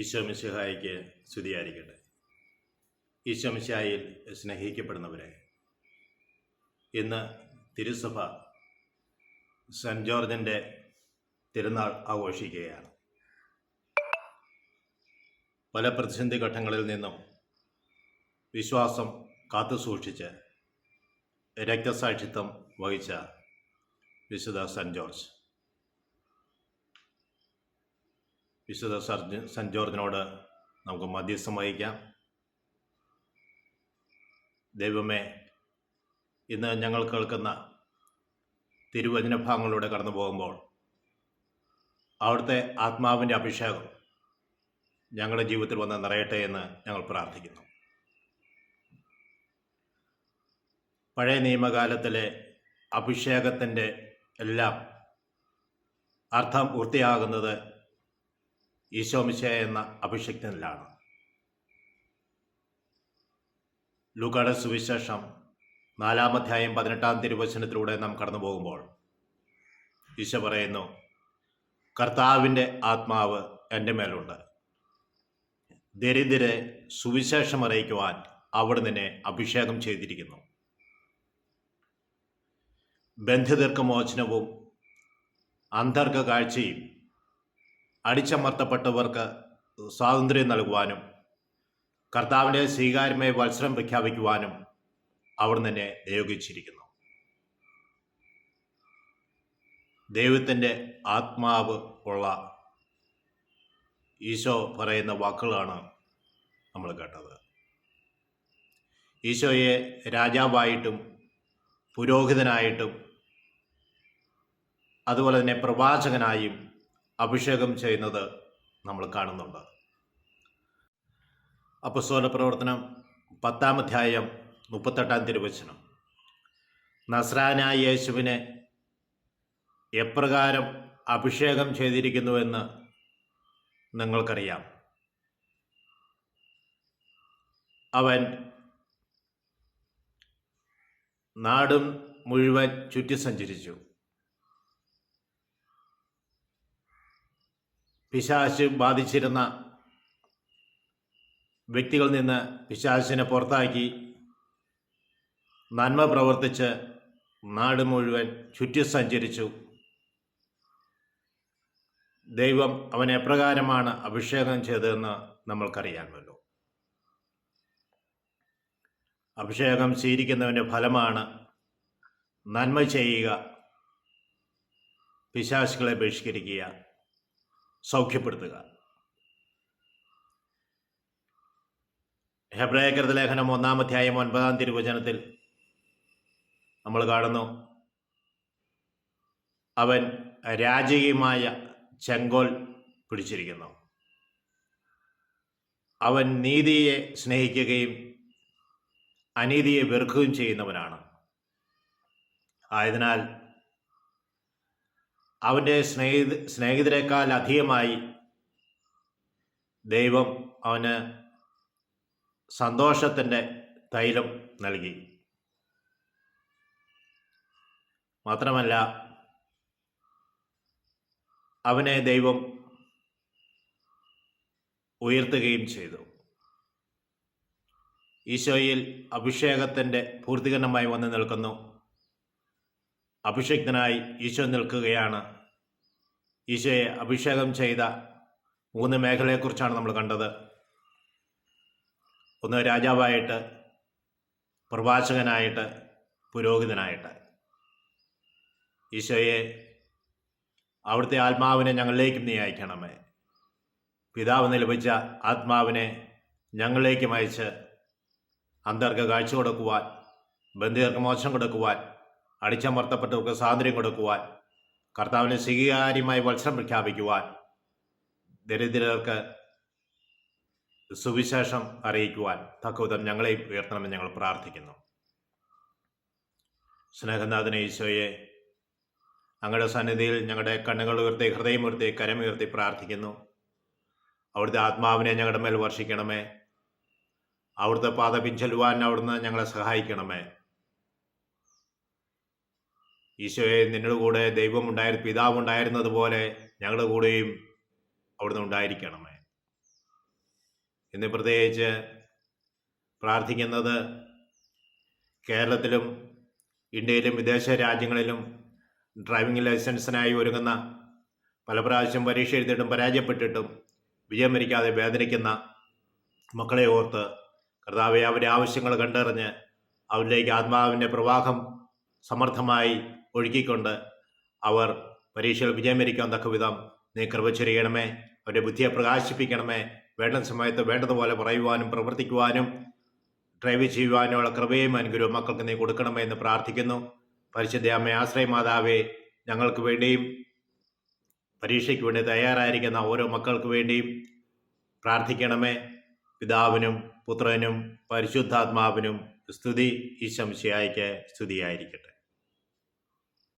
ഈശോ മിശിഹായിക്ക് സ്തുതിയായിരിക്കട്ടെ. ഈശോ മിശിഹായിൽ സ്നേഹിക്കപ്പെടുന്നവരെ, ഇന്ന് തിരുസഭ സെൻറ്റ് ജോർജിൻ്റെ തിരുനാൾ ആഘോഷിക്കുകയാണ്. പല പ്രതിസന്ധി ഘട്ടങ്ങളിൽ നിന്നും വിശ്വാസം കാത്തുസൂക്ഷിച്ച് രക്തസാക്ഷിത്വം വഹിച്ച വിശുദ്ധ സെൻറ്റ് ജോർജ്, വിശുദ്ധ സെൻറ്റ് ജോർജിനോട് നമുക്ക് മധ്യസ്ഥം വഹിക്കാം. ദൈവമേ, ഇന്ന് ഞങ്ങൾ കേൾക്കുന്ന തിരുവചന ഭാഗങ്ങളിലൂടെ കടന്നു പോകുമ്പോൾ അവിടുത്തെ ആത്മാവിൻ്റെ അഭിഷേകം ഞങ്ങളുടെ ജീവിതത്തിൽ വന്ന് നിറയട്ടെ എന്ന് ഞങ്ങൾ പ്രാർത്ഥിക്കുന്നു. പഴയ നിയമകാലത്തിലെ അഭിഷേകത്തിൻ്റെ എല്ലാം അർത്ഥം പൂർത്തിയാകുന്നത് ഈശോ മിശിഹാ എന്ന അഭിഷേകത്തിലാണ്. ലൂക്കായുടെ സുവിശേഷം 4-ാം അധ്യായം 18-ാം തിരുവചനത്തിലൂടെ നാം കടന്നു പോകുമ്പോൾ ഈശോ പറയുന്നു, കർത്താവിൻ്റെ ആത്മാവ് എൻ്റെ മേലുണ്ട്, ദരിദ്രരെ സുവിശേഷം അറിയിക്കുവാൻ അവിടുന്ന് എന്നെ അഭിഷേകം ചെയ്തിരിക്കുന്നു. ബന്ധിതർക്ക് മോചനവും അന്ധർക്ക് കാഴ്ചയും അടിച്ചമർത്തപ്പെട്ടവർക്ക് സ്വാതന്ത്ര്യം നൽകുവാനും കർത്താവിൻ്റെ സ്വീകാര്യമായ വത്സരം പ്രഖ്യാപിക്കുവാനും അവിടുന്ന് എന്നെ നിയോഗിച്ചിരിക്കുന്നു. ദൈവത്തിൻ്റെ ആത്മാവ് ഉള്ള ഈശോ പറയുന്ന വാക്കുകളാണ് നമ്മൾ കേട്ടത്. ഈശോയെ രാജാവായിട്ടും പുരോഹിതനായിട്ടും അതുപോലെ തന്നെ പ്രവാചകനായും അഭിഷേകം ചെയ്യുന്നത് നമ്മൾ കാണുന്നുണ്ട്. അപ്പോസ്തല പ്രവർത്തനം 10-ാം അധ്യായം 38-ാം തിരുവചനം, നസ്രായനായ യേശുവിനെ എപ്രകാരം അഭിഷേകം ചെയ്തിരിക്കുന്നുവെന്ന് നിങ്ങൾക്കറിയാം. അവൻ നാടും മുഴുവൻ ചുറ്റി സഞ്ചരിച്ചു. പിശാച് ബാധിച്ചിരുന്ന വ്യക്തികളിൽ നിന്ന് പിശാചിനെ പുറത്താക്കി നന്മ പ്രവർത്തിച്ച് നാട് മുഴുവൻ ചുറ്റി സഞ്ചരിച്ചു. ദൈവം അവനെ എപ്രകാരമാണ് അഭിഷേകം ചെയ്തതെന്ന് നമ്മൾക്കറിയാമല്ലോ. അഭിഷേകം സ്വീകരിക്കുന്നവൻ്റെ ഫലമാണ് നന്മ ചെയ്യുക, പിശാചുക്കളെ ബഹിഷ്കരിക്കുക, സൗഖ്യപ്പെടുത്തുക. ഹെബ്രായർക്കെഴുതിയ ലേഖനം 1-ാം അധ്യായം 9-ാം തിരുവചനത്തിൽ നമ്മൾ കാണുന്നു, അവൻ രാജകീയമായ ചെങ്കോൽ പിടിച്ചിരിക്കുന്നു. അവൻ നീതിയെ സ്നേഹിക്കുകയും അനീതിയെ വെറുക്കുകയും ചെയ്യുന്നവനാണ്. ആയതിനാൽ അവൻ്റെ സ്നേഹിതരെക്കാൾ അധികമായി ദൈവം അവന് സന്തോഷത്തിൻ്റെ തൈലം നൽകി. മാത്രമല്ല, അവനെ ദൈവം ഉയർത്തുകയും ചെയ്തു. ഈശോയിൽ അഭിഷേകത്തിൻ്റെ പൂർത്തീകരണമായി വന്നു നിൽക്കുന്നു. അഭിഷേക്തനായി ഈശോ നിൽക്കുകയാണ്. ഈശോയെ അഭിഷേകം ചെയ്ത 3 മേഖലയെക്കുറിച്ചാണ് നമ്മൾ കണ്ടത്. ഒന്ന് രാജാവായിട്ട്, പ്രവാചകനായിട്ട്, പുരോഹിതനായിട്ട്. ഈശോയെ, അവിടുത്തെ ആത്മാവിനെ ഞങ്ങളിലേക്കും നീ അയക്കണമേ. പിതാവ് ലഭിച്ച ആത്മാവിനെ ഞങ്ങളിലേക്കും അയച്ച് അന്ധർക്ക് കാഴ്ച കൊടുക്കുവാൻ, ബന്ധിതർക്ക് മോചനം കൊടുക്കുവാൻ, അടിച്ചമർത്തപ്പെട്ടവർക്ക് സ്വാതന്ത്ര്യം കൊടുക്കുവാൻ, കർത്താവിനെ സ്വീകാര്യമായി വത്സരം പ്രഖ്യാപിക്കുവാൻ, ദരിദ്രർക്ക് സുവിശേഷം അറിയിക്കുവാൻ തക്കവിധം ഞങ്ങളെയും ഉയർത്തണമെന്ന് ഞങ്ങൾ പ്രാർത്ഥിക്കുന്നു. സ്നേഹനാഥനെ ഈശോയെ, അങ്ങയുടെ സന്നിധിയിൽ ഞങ്ങളുടെ കണ്ണുകൾ ഉയർത്തി, ഹൃദയം ഉയർത്തി, കരമുയർത്തി പ്രാർത്ഥിക്കുന്നു. അവിടുത്തെ ആത്മാവിനെ ഞങ്ങളുടെ മേൽ വർഷിക്കണമേ. അവിടുത്തെ പാത പിൻചെല്ലുവാൻ അവിടുന്ന് ഞങ്ങളെ സഹായിക്കണമേ. ഈശോയെ, നിങ്ങളുടെ കൂടെ പിതാവുണ്ടായിരുന്നത് പോലെ ഞങ്ങളുടെ കൂടെയും അവിടുന്ന് ഉണ്ടായിരിക്കണമേ. ഇന്ന് പ്രത്യേകിച്ച് പ്രാർത്ഥിക്കുന്നത് കേരളത്തിലും ഇന്ത്യയിലും വിദേശ രാജ്യങ്ങളിലും ഡ്രൈവിംഗ് ലൈസൻസിനായി ഒരുങ്ങുന്ന പല പ്രാവശ്യം പരീക്ഷ എഴുതിയിട്ടും പരാജയപ്പെട്ടിട്ടും വിജയം വരിക്കാതെ വേദനിക്കുന്ന മക്കളെ ഓർത്ത് കർത്താവെ അവരുടെ ആവശ്യങ്ങൾ കണ്ടറിഞ്ഞ് അവരിലേക്ക് ആത്മാവിൻ്റെ പ്രവാഹം സമർത്ഥമായി ഒഴുക്കിക്കൊണ്ട് അവർ പരീക്ഷയിൽ വിജയം വരിക്കാൻ തക്ക വിധം നീ കൃപ ചൊരിയണമേ. അവരുടെ ബുദ്ധിയെ പ്രകാശിപ്പിക്കണമേ. വേണ്ട സമയത്ത് വേണ്ടതുപോലെ പറയുവാനും പ്രവർത്തിക്കുവാനും ഡ്രൈവ് ചെയ്യുവാനുള്ള കൃപയും അനുഗ്രഹവും മക്കൾക്ക് നീ കൊടുക്കണമേ എന്ന് പ്രാർത്ഥിക്കുന്നു. പരിശുദ്ധ അമ്മ ആശ്രയമാതാവേ, ഞങ്ങൾക്ക് വേണ്ടിയും പരീക്ഷയ്ക്ക് വേണ്ടി തയ്യാറായിരിക്കുന്ന ഓരോ മക്കൾക്ക് വേണ്ടിയും പ്രാർത്ഥിക്കണമേ. പിതാവിനും പുത്രനും പരിശുദ്ധാത്മാവിനും സ്തുതി. ഈശോ മിശിഹായ്ക്ക് സ്തുതിയായിരിക്കട്ടെ.